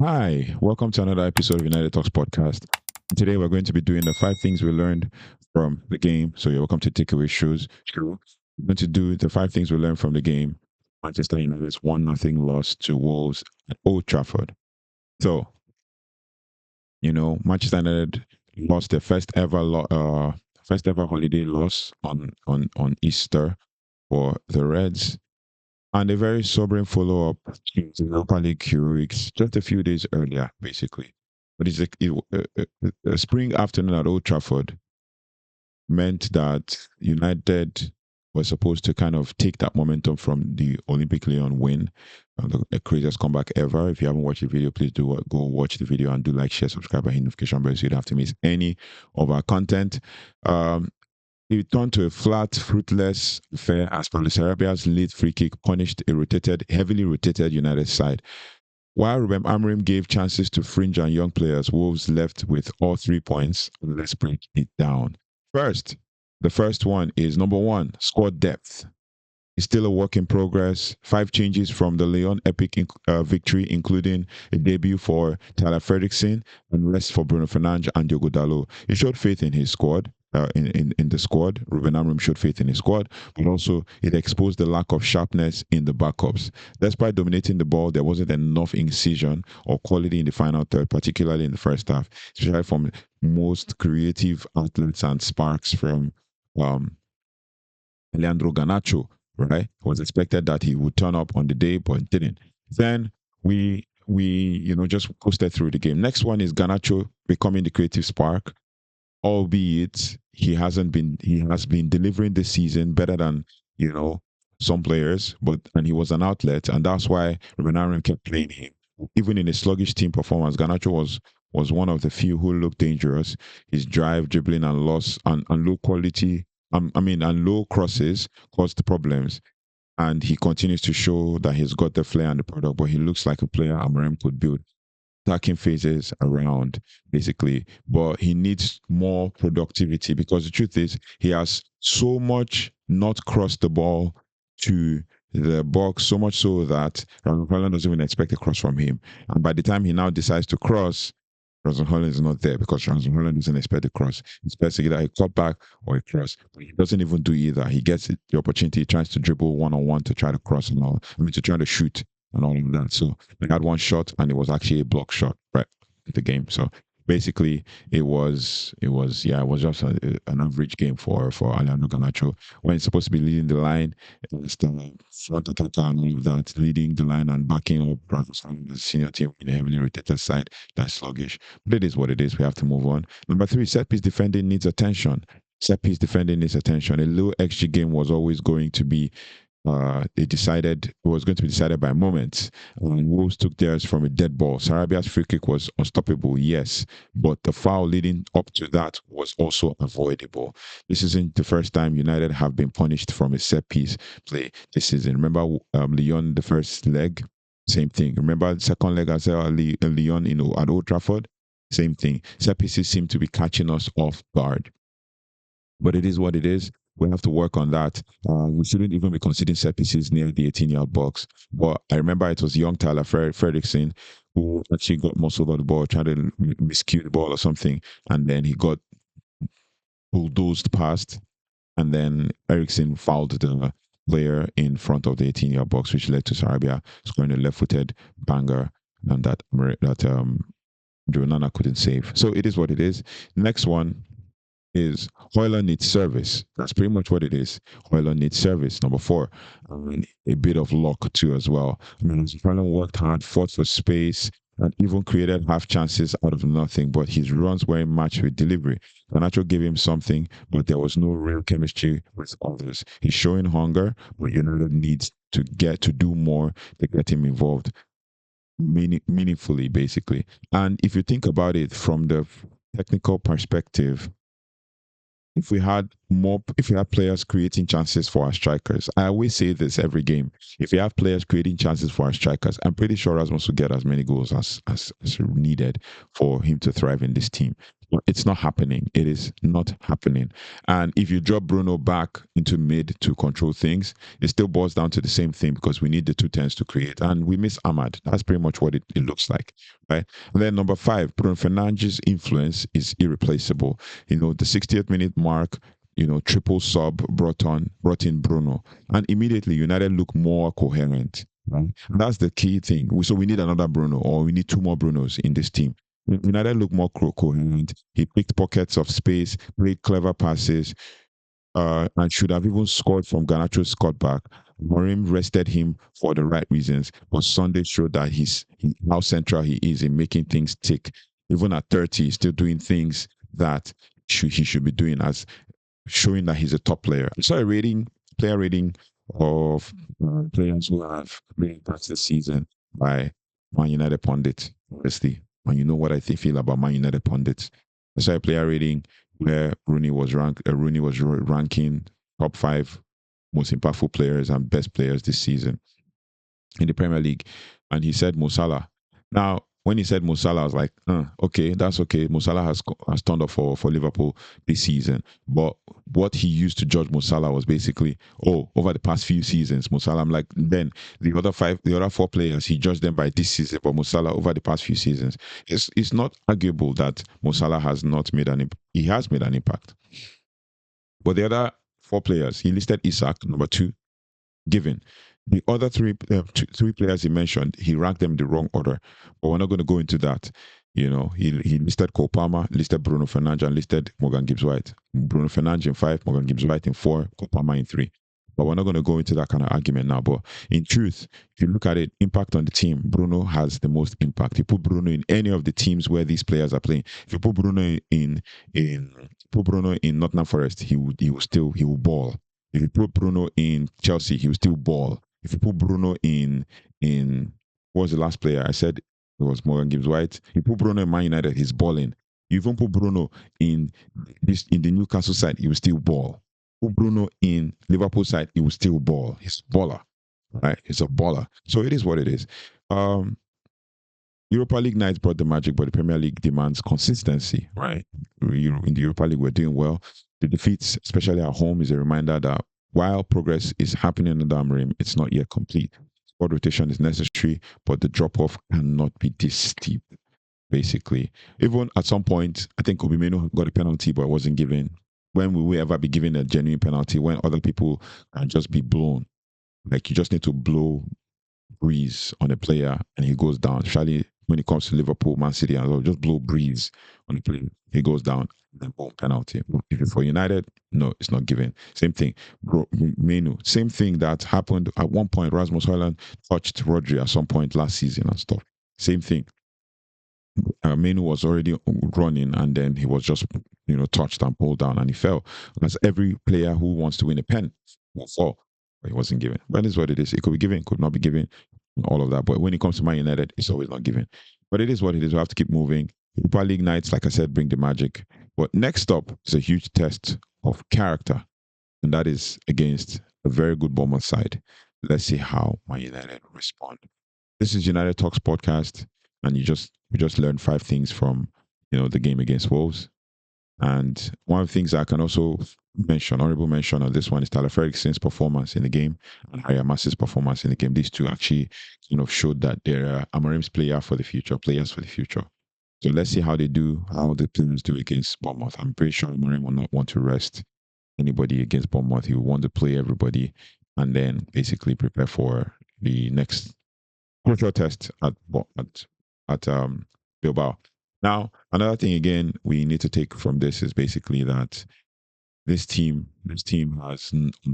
Hi, welcome to another episode of United Talks podcast. Today we're going to be doing the 5 things we learned from the game. So you're welcome to takeaway shows. We're going to do the 5 things we learned from the game. Manchester United's 1-0 loss to Wolves at Old Trafford. So, Manchester United lost their first ever holiday loss on Easter for the Reds. And a very sobering follow up to the Europa League heroics just a few days earlier, basically. But a spring afternoon at Old Trafford meant that United was supposed to kind of take that momentum from the Olympic Lyon win, the craziest comeback ever. If you haven't watched the video, please do go watch the video and do like, share, subscribe, and hit notification bell so you don't have to miss any of our content. It turned to a flat, fruitless affair as Pablo Sarabia's late free kick punished heavily rotated United side. While Rúben Amorim gave chances to fringe and young players, Wolves left with all 3 points. Let's break it down. The first one is number one, squad depth. It's still a work in progress. 5 changes from the Lyon epic victory, including a debut for Tyler Fredrickson and rest for Bruno Fernandes and Diogo Dalot. He showed faith in his squad. In the squad, Rúben Amorim showed faith in his squad, but also it exposed the lack of sharpness in the backups. Despite dominating the ball, there wasn't enough incision or quality in the final third, particularly in the first half, especially from most creative outlets and sparks from um, Leandro Garnacho, right? It was expected that he would turn up on the day, but didn't. Then we just coasted through the game. Next one is Garnacho becoming the creative spark, albeit he has been delivering this season better than some players, and he was an outlet, and that's why Rúben Amorim kept playing him. Even in a sluggish team performance, Garnacho was one of the few who looked dangerous. His drive, dribbling, and loss and low quality, and low crosses caused problems. And he continues to show that he's got the flair and the product, but he looks like a player Amorim could build attacking phases around, basically. But he needs more productivity because the truth is he has so much not crossed the ball to the box, so much so that Hojlund doesn't even expect a cross from him. And by the time he now decides to cross, Hojlund is not there because Hojlund doesn't expect a cross. He expects either a cut back or a cross. But he doesn't even do either. He gets the opportunity, he tries to dribble one-on-one to try to cross and all. To try to shoot and all of that. So they had one shot and it was actually a block shot, right? The game. So basically it was just an average game for Alejandro Garnacho when he's supposed to be leading the line. It's the front attacker and all of that, leading the line and backing up the senior team in the heavily rotated side. That's sluggish. But it is what it is. We have to move on. Number 3, set piece defending needs attention. Set piece defending needs attention. A low XG game was always going to be it was going to be decided by moments. Wolves took theirs from a dead ball. Sarabia's free kick was unstoppable, yes, but the foul leading up to that was also avoidable. This isn't the first time United have been punished from a set piece play this season. Remember Lyon, the first leg? Same thing. Remember the second leg as well, Lyon at Old Trafford? Same thing. Set pieces seem to be catching us off guard. But it is what it is. We have to work on that. We shouldn't even be conceding set pieces near the 18-yard box. But I remember it was young Tyler Fredrickson who actually got muscled on the ball, trying to miscue the ball or something, and then he got bulldozed past, and then Ericsson fouled the player in front of the 18-yard box, which led to Sarabia scoring a left-footed banger, and that Jonana couldn't save. So it is what it is. Next one is Hojlund needs service. That's pretty much what it is. Hojlund needs service. Number 4, a bit of luck too as well. Hojlund worked hard, fought for space, and even created half chances out of nothing, but his runs weren't matched with delivery. Garnacho gave him something, but there was no real chemistry with others. He's showing hunger, but United needs to do more to get him involved meaningfully, basically. And if you think about it from the technical perspective, if we had players creating chances for our strikers, I always say this every game. If we have players creating chances for our strikers, I'm pretty sure Rasmus will get as many goals as needed for him to thrive in this team. It's not happening. It is not happening. And if you drop Bruno back into mid to control things, it still boils down to the same thing because we need the two tens to create. And we miss Ahmad. That's pretty much what it looks like. Right. And then number five, Bruno Fernandes' influence is irreplaceable. The 60th minute mark, triple sub brought in Bruno. And immediately United look more coherent. Right. And that's the key thing. So we need another Bruno, or we need two more Brunos in this team. United looked more coherent. He picked pockets of space, played clever passes, and should have even scored from Garnacho's cutback. Amorim rested him for the right reasons, but Sunday showed that how central he is in making things tick. Even at 30, he's still doing things that he should be doing, as showing that he's a top player. I saw a player rating of players who have made impacts this season by Man United pundit. Honestly, and you know what I feel about Man United pundits. I saw a player rating where Rooney was ranking top five most impactful players and best players this season in the Premier League, and he said Mo Salah. Now, when he said Mo Salah, I was like, okay, that's okay. Mo Salah has turned up for Liverpool this season. But what he used to judge Mo Salah was basically, over the past few seasons, Mo Salah. I'm like, then the other four players, he judged them by this season, but Mo Salah over the past few seasons. It's not arguable that Mo Salah has not made he has made an impact. But the other four players, he listed Isak, number two, given. The other three players he mentioned, he ranked them in the wrong order, but we're not going to go into that. He listed Cole Palmer, listed Bruno Fernandes, and listed Morgan Gibbs White. Bruno Fernandes in 5, Morgan Gibbs White in 4, Cole Palmer in 3. But we're not going to go into that kind of argument now. But in truth, if you look at it, impact on the team, Bruno has the most impact. You put Bruno in any of the teams where these players are playing. If you put Bruno in Nottingham Forest, he will ball. If you put Bruno in Chelsea, he will still ball. If you put Bruno in what was the last player? I said it was Morgan Gibbs White. You put Bruno in Man United, he's balling. You even put Bruno in the Newcastle side, he will still ball. Put Bruno in Liverpool side, he will still ball. He's a baller. Right? He's a baller. So it is what it is. Europa League nights brought the magic, but the Premier League demands consistency, right? In the Europa League, we're doing well. The defeats, especially at home, is a reminder that while progress is happening in the Amorim, it's not yet complete. Squad rotation is necessary, but the drop-off cannot be this steep, basically. Even at some point, I think Mainoo got a penalty, but it wasn't given. When will we ever be given a genuine penalty when other people can just be blown? Like, you just need to blow breeze on a player and he goes down. Especially when it comes to Liverpool, Man City, and all, just blow breeze on the player, he goes down, then boom, penalty. If it's for United, no, it's not given. Same thing, Mainoo. Same thing that happened at one point. Rasmus Hojlund touched Rodri at some point last season and stuff. Same thing. Mainoo was already running and then he was just, touched and pulled down and he fell. That's every player who wants to win a pen will fall. But it wasn't given. But it's what it is. It could be given, could not be given, all of that. But when it comes to Man United, it's always not given. But it is what it is. We have to keep moving. Europa League nights, like I said, bring the magic. But next up is a huge test of character, and that is against a very good Bournemouth side. Let's see how Man United respond. This is United Talks podcast, and we just learned 5 things from the game against Wolves. And one of the things I can also mention, honorable mention on this one, is Tyler Ferguson's performance in the game and Harry Amass's performance in the game. These two actually showed that they're Amorim's players for the future. So let's see how they do, how the players do against Bournemouth. I'm pretty sure Amorim will not want to rest anybody against Bournemouth. He will want to play everybody and then basically prepare for the next crucial test at Bilbao. Now, another thing again we need to take from this is basically that this team has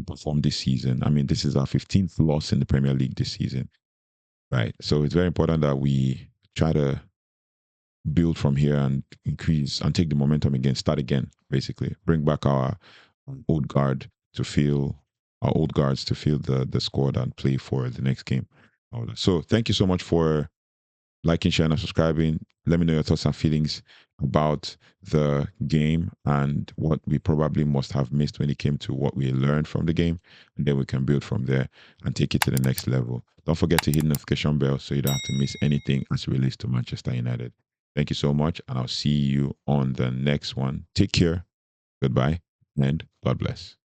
performed this season. I mean, this is our 15th loss in the Premier League this season, right? So it's very important that we try to build from here and increase and take the momentum again, start again, basically. Bring back our old guard to feel the squad and play for the next game. So thank you so much for liking, sharing, and subscribing. Let me know your thoughts and feelings about the game and what we probably must have missed when it came to what we learned from the game. And then we can build from there and take it to the next level. Don't forget to hit the notification bell so you don't have to miss anything as it relates to Manchester United. Thank you so much, and I'll see you on the next one. Take care. Goodbye, and God bless.